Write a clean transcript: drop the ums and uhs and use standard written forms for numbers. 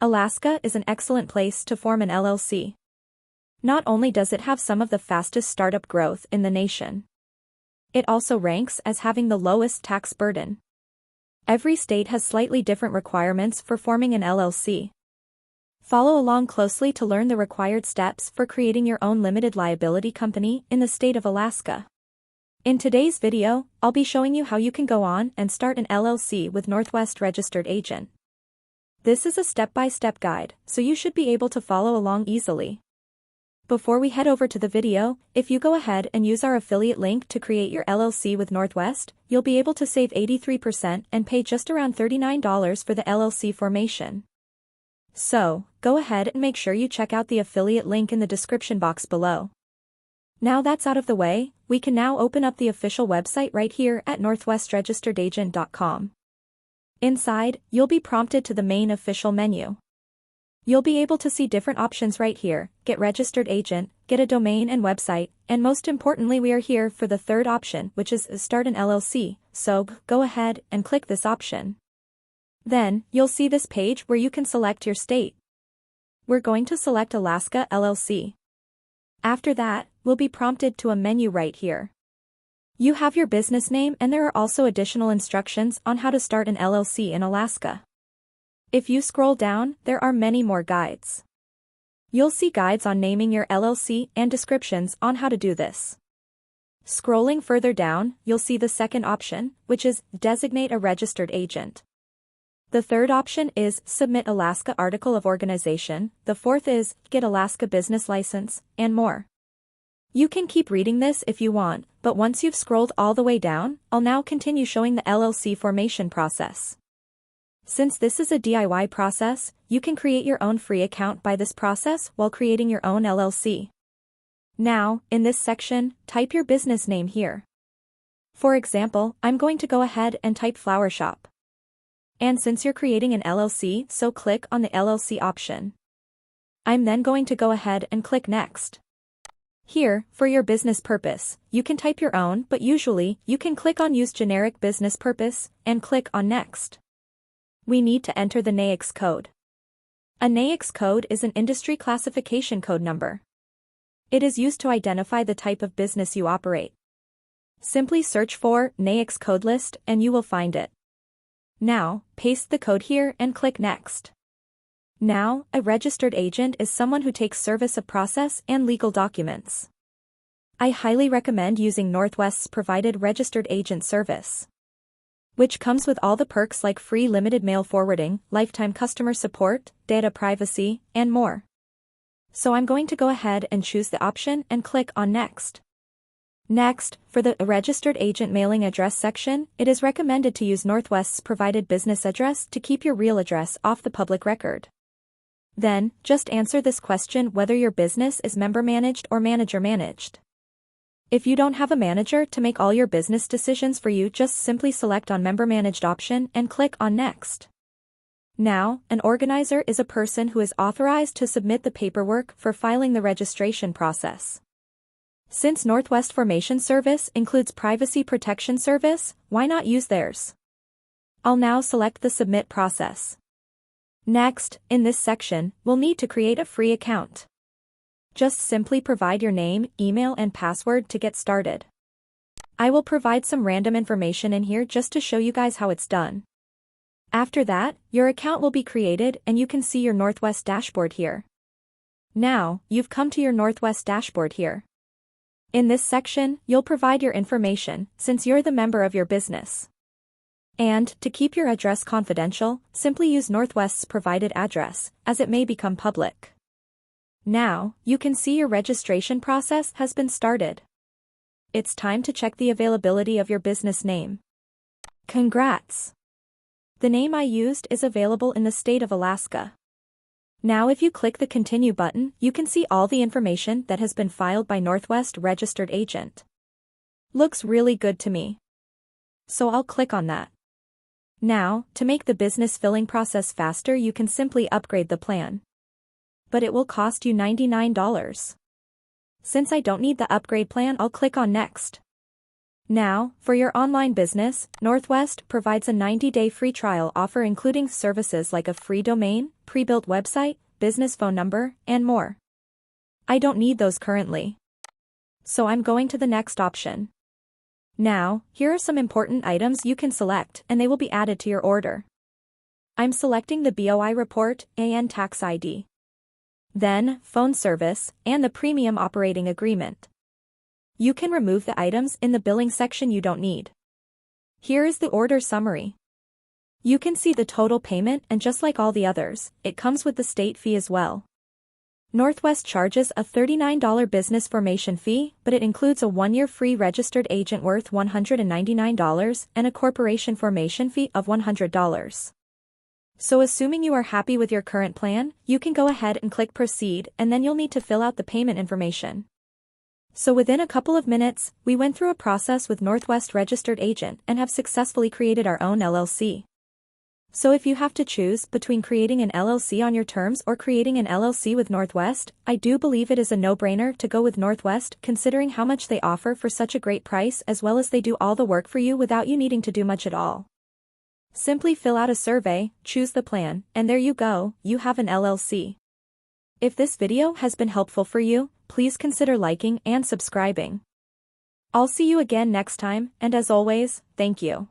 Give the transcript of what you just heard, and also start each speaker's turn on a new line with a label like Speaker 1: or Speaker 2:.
Speaker 1: Alaska is an excellent place to form an LLC. Not only does it have some of the fastest startup growth in the nation, it also ranks as having the lowest tax burden. Every state has slightly different requirements for forming an LLC. Follow along closely to learn the required steps for creating your own limited liability company in the state of Alaska. In today's video, I'll be showing you how you can go on and start an LLC with Northwest Registered Agent. This is a step-by-step guide, so you should be able to follow along easily. Before we head over to the video, if you go ahead and use our affiliate link to create your LLC with Northwest, you'll be able to save 83% and pay just around $39 for the LLC formation. So, go ahead and make sure you check out the affiliate link in the description box below. Now that's out of the way, we can now open up the official website right here at northwestregisteredagent.com. Inside, you'll be prompted to the main official menu. You'll be able to see different options right here: get registered agent, get a domain and website, and most importantly we are here for the third option, which is start an LLC, so go ahead and click this option. Then, you'll see this page where you can select your state. We're going to select Alaska LLC. After that, we'll be prompted to a menu right here. You have your business name, and there are also additional instructions on how to start an LLC in Alaska. If you scroll down, there are many more guides. You'll see guides on naming your LLC and descriptions on how to do this. Scrolling further down, you'll see the second option, which is designate a registered agent. The third option is submit Alaska Article of Organization, the fourth is get Alaska Business License, and more. You can keep reading this if you want, but once you've scrolled all the way down, I'll now continue showing the LLC formation process. Since this is a DIY process, you can create your own free account by this process while creating your own LLC. Now, in this section, type your business name here. For example, I'm going to go ahead and type Flower Shop. And since you're creating an LLC, so click on the LLC option. I'm then going to go ahead and click Next. Here, for your business purpose, you can type your own, but usually, you can click on Use Generic Business Purpose, and click on Next. We need to enter the NAICS code. A NAICS code is an industry classification code number. It is used to identify the type of business you operate. Simply search for NAICS code list and you will find it. Now, paste the code here and click Next. Now, a registered agent is someone who takes service of process and legal documents. I highly recommend using Northwest's provided registered agent service, which comes with all the perks like free limited mail forwarding, lifetime customer support, data privacy, and more. So I'm going to go ahead and choose the option and click on Next. Next, for the registered agent mailing address section, it is recommended to use Northwest's provided business address to keep your real address off the public record. Then, just answer this question whether your business is member managed or manager managed. If you don't have a manager to make all your business decisions for you, just simply select on Member Managed option and click on Next. Now, an organizer is a person who is authorized to submit the paperwork for filing the registration process. Since Northwest Formation Service includes Privacy Protection Service, why not use theirs? I'll now select the Submit process. Next, in this section, we'll need to create a free account. Just simply provide your name, email, and password to get started. I will provide some random information in here just to show you guys how it's done. After that, your account will be created and you can see your Northwest dashboard here. Now, you've come to your Northwest dashboard here. In this section, you'll provide your information, since you're the member of your business. And, to keep your address confidential, simply use Northwest's provided address, as it may become public. Now, you can see your registration process has been started. It's time to check the availability of your business name. Congrats! The name I used is available in the state of Alaska. Now if you click the Continue button, you can see all the information that has been filed by Northwest Registered Agent. Looks really good to me. So I'll click on that. Now, to make the business filling process faster, you can simply upgrade the plan. But it will cost you $99. Since I don't need the upgrade plan, I'll click on Next. Now, for your online business, Northwest provides a 90-day free trial offer including services like a free domain, pre-built website, business phone number, and more. I don't need those currently. So I'm going to the next option. Now, here are some important items you can select and they will be added to your order. I'm selecting the BOI report, AN tax ID. Then, phone service, and the premium operating agreement. You can remove the items in the billing section you don't need. Here is the order summary. You can see the total payment and just like all the others, it comes with the state fee as well. Northwest charges a $39 business formation fee, but it includes a 1-year free registered agent worth $199 and a corporation formation fee of $100. So assuming you are happy with your current plan, you can go ahead and click proceed and then you'll need to fill out the payment information. So within a couple of minutes, we went through a process with Northwest Registered Agent and have successfully created our own LLC. So if you have to choose between creating an LLC on your terms or creating an LLC with Northwest, I do believe it is a no-brainer to go with Northwest considering how much they offer for such a great price as well as they do all the work for you without you needing to do much at all. Simply fill out a survey, choose the plan, and there you go, you have an LLC. If this video has been helpful for you, please consider liking and subscribing. I'll see you again next time, and as always, thank you.